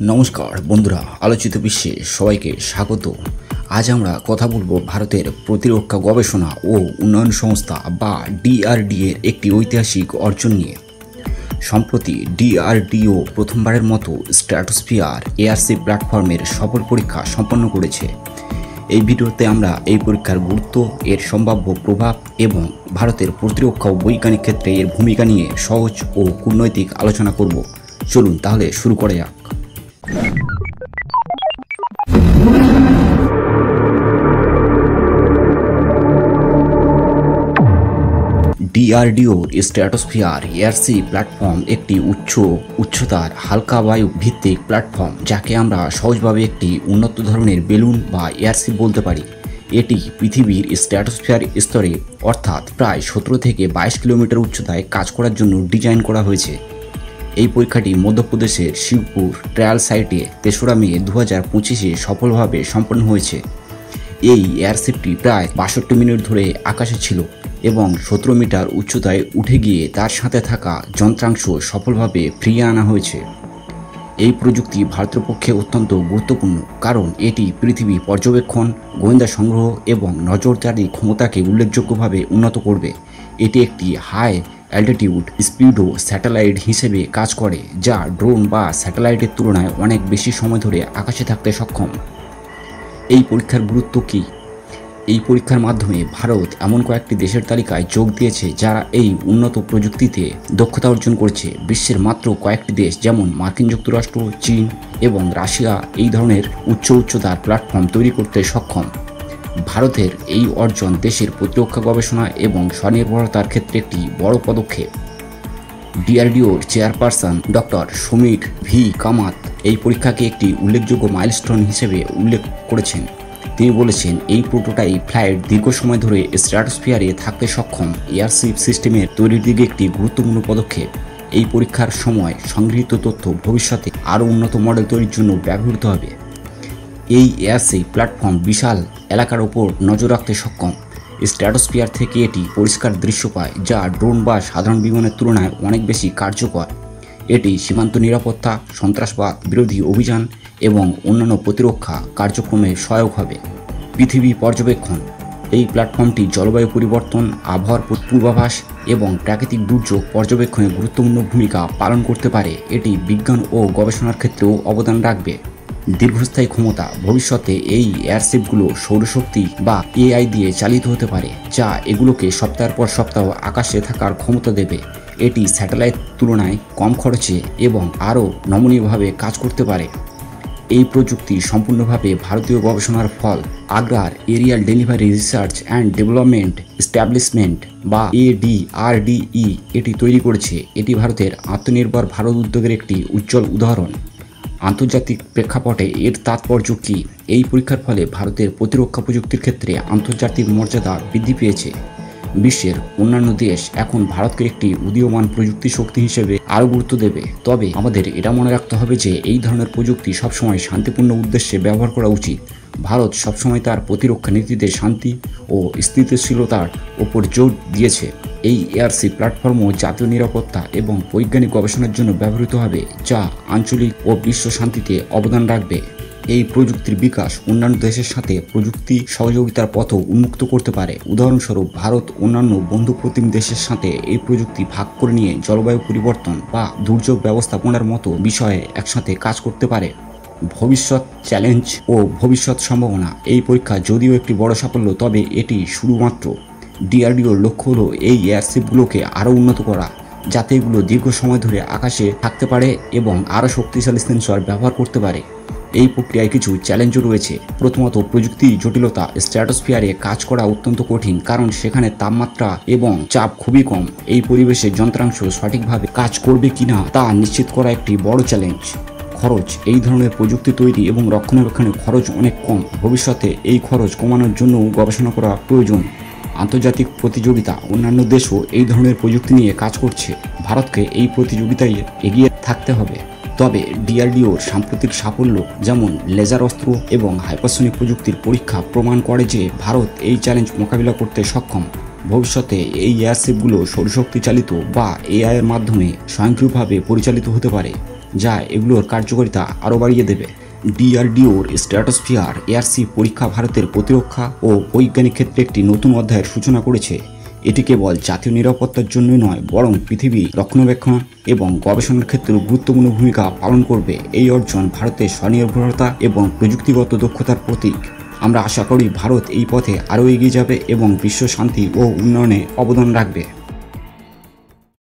নমস্কার বন্ধুরা, আলোচিত বিশ্বে সবাইকে স্বাগত। আজ আমরা কথা বলবো ভারতের প্রতিরক্ষা গবেষণা ও উন্নয়ন সংস্থা বা ডিআরডিএর একটি ঐতিহাসিক অর্জন নিয়ে। সম্প্রতি ডিআরডিও প্রথমবারের মতো স্ট্র্যাটোস্ফিয়ার এআরসি প্ল্যাটফর্মের সফল পরীক্ষা সম্পন্ন করেছে। এই ভিডিওতে আমরা এই পরীক্ষার গুরুত্ব, এর সম্ভাব্য প্রভাব এবং ভারতের প্রতিরক্ষা ও বৈজ্ঞানিক ক্ষেত্রে এর ভূমিকা নিয়ে সহজ ও কূটনৈতিক আলোচনা করব। চলুন তাহলে শুরু করা যাক। ডিআরডিও স্ট্র্যাটোস্ফিয়ার এআরসি প্ল্যাটফর্ম একটি উচ্চতার হালকা বায়ু ভিত্তিক প্ল্যাটফর্ম, যাকে আমরা সহজভাবে একটি উন্নত ধরনের বেলুন বা এয়ারশিপ বলতে পারি। এটি পৃথিবীর স্ট্র্যাটোস্ফিয়ার স্তরে অর্থাৎ প্রায় 17 থেকে 22 কিলোমিটার উচ্চতায় কাজ করার জন্য ডিজাইন করা হয়েছে। এই পরীক্ষাটি মধ্যপ্রদেশের শিবপুর ট্রায়াল সাইটে 3রা মে 2025-এ সফলভাবে সম্পন্ন হয়েছে। এই এয়ারশিপটি প্রায় 62 মিনিট ধরে আকাশে ছিল এবং 17 মিটার উচ্চতায় উঠে গিয়ে তার সাথে থাকা যন্ত্রাংশ সফলভাবে ফিরিয়ে আনা হয়েছে। এই প্রযুক্তি ভারতের পক্ষে অত্যন্ত গুরুত্বপূর্ণ, কারণ এটি পৃথিবী পর্যবেক্ষণ, গোয়েন্দা সংগ্রহ এবং নজরদারি ক্ষমতাকে উল্লেখযোগ্যভাবে উন্নত করবে। এটি একটি হাই অ্যালটিটিউড স্পিডো স্যাটেলাইট হিসেবে কাজ করে, যা ড্রোন বা স্যাটেলাইটের তুলনায় অনেক বেশি সময় ধরে আকাশে থাকতে সক্ষম। এই পরীক্ষার গুরুত্ব কী? এই পরীক্ষার মাধ্যমে ভারত এমন কয়েকটি দেশের তালিকায় যোগ দিয়েছে যারা এই উন্নত প্রযুক্তিতে দক্ষতা অর্জন করেছে। বিশ্বের মাত্র কয়েকটি দেশ যেমন মার্কিন যুক্তরাষ্ট্র, চীন এবং রাশিয়া এই ধরনের উচ্চতার প্ল্যাটফর্ম তৈরি করতে সক্ষম। ভারতের এই অর্জন দেশের প্রতিরক্ষা গবেষণা এবং স্বনির্ভরতার ক্ষেত্রে একটি বড় পদক্ষেপ। ডিআরডিওর chairperson doctor Sumit V Kamat এই পরীক্ষাকে একটি উল্লেখযোগ্য মাইলস্টোন হিসেবে উল্লেখ করেছেন। তিনি বলেছেন, এই প্রোটোটাইপ ফ্লাইট দীর্ঘ সময় ধরে স্ট্র্যাটোস্ফিয়ারে থাকতে সক্ষম এয়ারশিপ সিস্টেমের তৈরির দিকে একটি গুরুত্বপূর্ণ পদক্ষেপ। এই পরীক্ষার সময় সংগৃহীত তথ্য ভবিষ্যতে আরও উন্নত মডেল তৈরির জন্য ব্যবহৃত হবে। এই এয়ারশিপ প্ল্যাটফর্ম বিশাল এলাকার ওপর নজর রাখতে সক্ষম। স্ট্র্যাটোস্ফিয়ার থেকে এটি পরিষ্কার দৃশ্য পায়, যা ড্রোন বা সাধারণ বিমানের তুলনায় অনেক বেশি কার্যকর। এটি সীমান্ত নিরাপত্তা, সন্ত্রাসবাদ বিরোধী অভিযান এবং অন্যান্য প্রতিরক্ষা কার্যক্রমে সহায়ক হবে। পৃথিবী পর্যবেক্ষণ: এই প্ল্যাটফর্মটি জলবায়ু পরিবর্তন, আবহাওয়ার পূর্বাভাস এবং প্রাকৃতিক দুর্যোগ পর্যবেক্ষণে গুরুত্বপূর্ণ ভূমিকা পালন করতে পারে। এটি বিজ্ঞান ও গবেষণার ক্ষেত্রেও অবদান রাখবে। দীর্ঘস্থায়ী ক্ষমতা: ভবিষ্যতে এই এয়ারশিপগুলো সৌরশক্তি বা এআই দিয়ে চালিত হতে পারে, যা এগুলোকে সপ্তাহের পর সপ্তাহ আকাশে থাকার ক্ষমতা দেবে। এটি স্যাটেলাইট তুলনায় কম খরচে এবং আরও নমনীয়ভাবে কাজ করতে পারে। এই প্রযুক্তি সম্পূর্ণভাবে ভারতীয় গবেষণার ফল। আগ্রার aerial delivery research and development establishment বা এডিআরডিই এটি তৈরি করেছে। এটি ভারতের আত্মনির্ভর ভারত উদ্যোগের একটি উজ্জ্বল উদাহরণ। আন্তর্জাতিক প্রেক্ষাপটে এর তাৎপর্য কী? এই পরীক্ষার ফলে ভারতের প্রতিরক্ষা প্রযুক্তির ক্ষেত্রে আন্তর্জাতিক মর্যাদা বৃদ্ধি পেয়েছে। বিশ্বের অন্যান্য দেশ এখন ভারতকে একটি উদীয়মান প্রযুক্তি শক্তি হিসেবে আরও গুরুত্ব দেবে। তবে আমাদের এটা মনে রাখতে হবে যে এই ধরনের প্রযুক্তি সবসময় শান্তিপূর্ণ উদ্দেশ্যে ব্যবহার করা উচিত। ভারত সবসময় তার প্রতিরক্ষা নীতিতে শান্তি ও স্থিতিশীলতার ওপর জোর দিয়েছে। এই এআরসি প্ল্যাটফর্মও জাতীয় নিরাপত্তা এবং বৈজ্ঞানিক গবেষণার জন্য ব্যবহৃত হবে, যা আঞ্চলিক ও বিশ্ব শান্তিতে অবদান রাখবে। এই প্রযুক্তির বিকাশ অন্যান্য দেশের সাথে প্রযুক্তি সহযোগিতার পথও উন্মুক্ত করতে পারে। উদাহরণস্বরূপ, ভারত অন্যান্য বন্ধুপ্রতিম দেশের সাথে এই প্রযুক্তি ভাগ করে নিয়ে জলবায়ু পরিবর্তন বা দুর্যোগ ব্যবস্থাপনার মতো বিষয়ে একসাথে কাজ করতে পারে। ভবিষ্যৎ চ্যালেঞ্জ ও ভবিষ্যৎ সম্ভাবনা: এই পরীক্ষা যদিও একটি বড় সাফল্য, তবে এটি শুধুমাত্র। ডিআরডিওর লক্ষ্য হলো এই এয়ারশিপগুলোকে আরও উন্নত করা, যাতে এগুলো দীর্ঘ সময় ধরে আকাশে থাকতে পারে এবং আরও শক্তিশালী সেন্সর ব্যবহার করতে পারে। এই প্রক্রিয়ায় কিছু চ্যালেঞ্জও রয়েছে। প্রথমত, প্রযুক্তি জটিলতা। স্ট্র্যাটোস্ফিয়ারে কাজ করা অত্যন্ত কঠিন, কারণ সেখানে তাপমাত্রা এবং চাপ খুবই কম। এই পরিবেশে যন্ত্রাংশ সঠিকভাবে কাজ করবে কিনা তা নিশ্চিত করা একটি বড় চ্যালেঞ্জ। খরচ: এই ধরনের প্রযুক্তি তৈরি এবং রক্ষণাবেক্ষণের খরচ অনেক কম। ভবিষ্যতে এই খরচ কমানোর জন্যও গবেষণা করা প্রয়োজন। আন্তর্জাতিক প্রতিযোগিতা: অন্যান্য দেশও এই ধরনের প্রযুক্তি নিয়ে কাজ করছে। ভারতকে এই প্রতিযোগিতায় এগিয়ে থাকতে হবে। তবে ডিআরডিওর সাম্প্রতিক সাফল্য, যেমন লেজার অস্ত্র এবং হাইপারসনিক প্রযুক্তির পরীক্ষা, প্রমাণ করে যে ভারত এই চ্যালেঞ্জ মোকাবিলা করতে সক্ষম। ভবিষ্যতে এই এয়ারশিপগুলো সৌরশক্তি চালিত বা এআই এর মাধ্যমে স্বয়ংক্রিয়ভাবে পরিচালিত হতে পারে। যা এগুলোর কার্যকারিতা আরও বাড়িয়ে দেবে। ডিআরডিওর স্ট্র্যাটোস্ফিয়ার এয়ারসি পরীক্ষা ভারতের প্রতিরক্ষা ও বৈজ্ঞানিক ক্ষেত্রে একটি নতুন অধ্যায়ের সূচনা করেছে। এটি কেবল জাতীয় নিরাপত্তার জন্যই নয়, বরং পৃথিবী রক্ষণাবেক্ষণ এবং গবেষণার ক্ষেত্রেও গুরুত্বপূর্ণ ভূমিকা পালন করবে। এই অর্জন ভারতের স্বনির্ভরতা এবং প্রযুক্তিগত দক্ষতার প্রতীক। আমরা আশা করি ভারত এই পথে আরও এগিয়ে যাবে এবং বিশ্ব শান্তি ও উন্নয়নে অবদান রাখবে।